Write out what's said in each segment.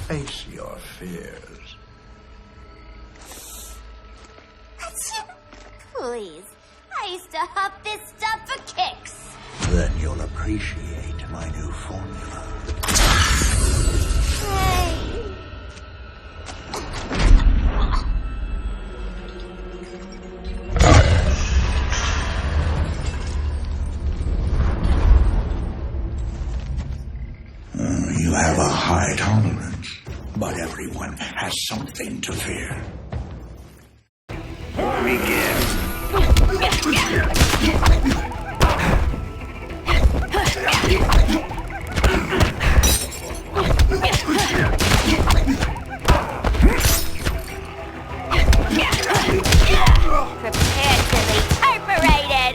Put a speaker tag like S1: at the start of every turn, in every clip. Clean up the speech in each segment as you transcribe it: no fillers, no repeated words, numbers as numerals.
S1: Face your fears.
S2: Please. I used to huff this stuff for kicks.
S1: Then you'll appreciate my new formula.
S2: Hey.
S1: You have a high tolerance, but everyone has something to fear. Begin.
S2: Prepare to be perforated.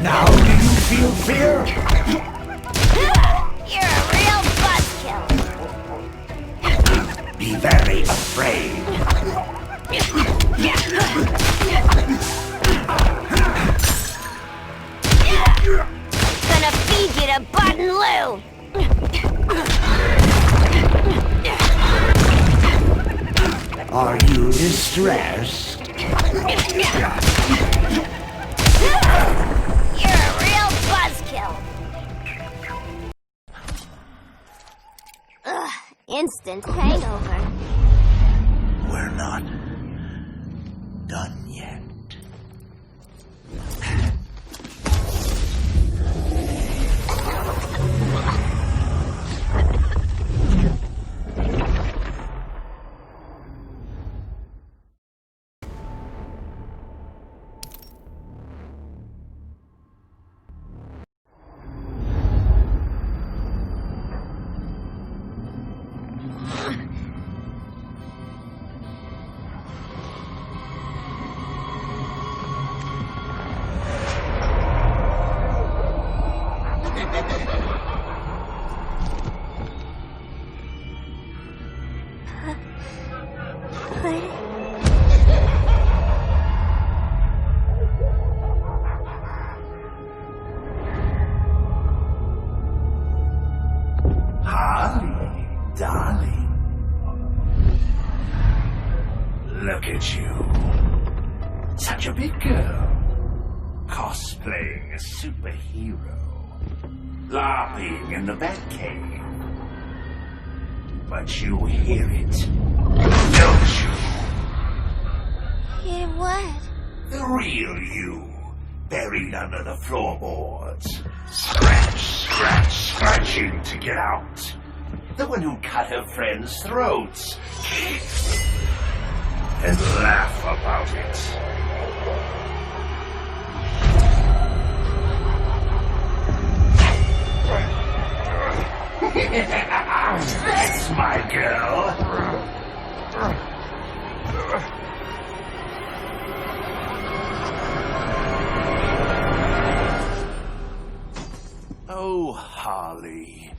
S1: Now do you feel fear?
S2: You're a real buzzkill.
S1: Be very afraid.
S2: Gonna feed you to Bud and Lou.
S1: Are you distressed?
S2: You're a real buzzkill. Ugh, instant hangover.
S1: We're not done yet. Harley, darling. Look at you. Such a big girl. Cosplaying a superhero. Laughing in the Batcave. But you hear it, don't you?
S2: Hear what?
S1: The real you, buried under the floorboards. Scratch, scratch, scratching to get out. The one who cut her friends' throats. And laugh about it. That's my girl. Oh, Harley.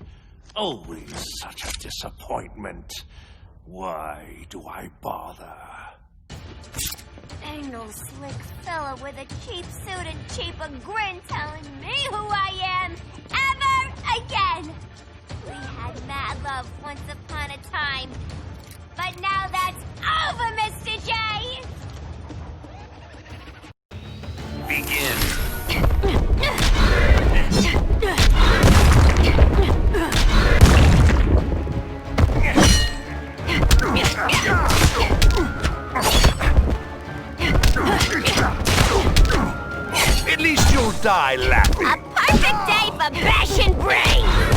S1: Always such a disappointment. Why do I bother?
S2: Ain't no slick fella with a cheap suit and cheaper grin telling me who I am ever again. We had mad love once upon a time, but now that's over, Mr. J.
S1: Begin. At least you'll die laughing.
S2: A perfect day for bashing brains.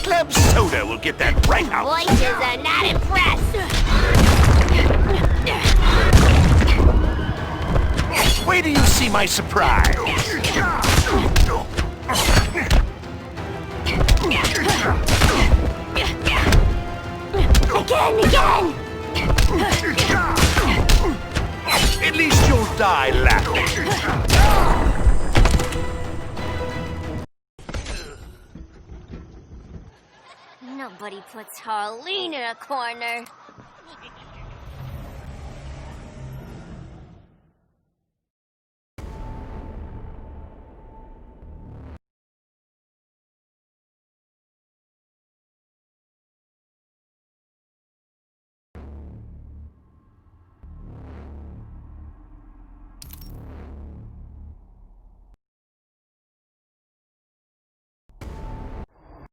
S1: Club soda will get that right out.
S2: Voices are not impressed.
S1: Wait till you see my surprise.
S2: Again!
S1: At least you'll die laughing.
S2: Nobody puts Harley in a corner.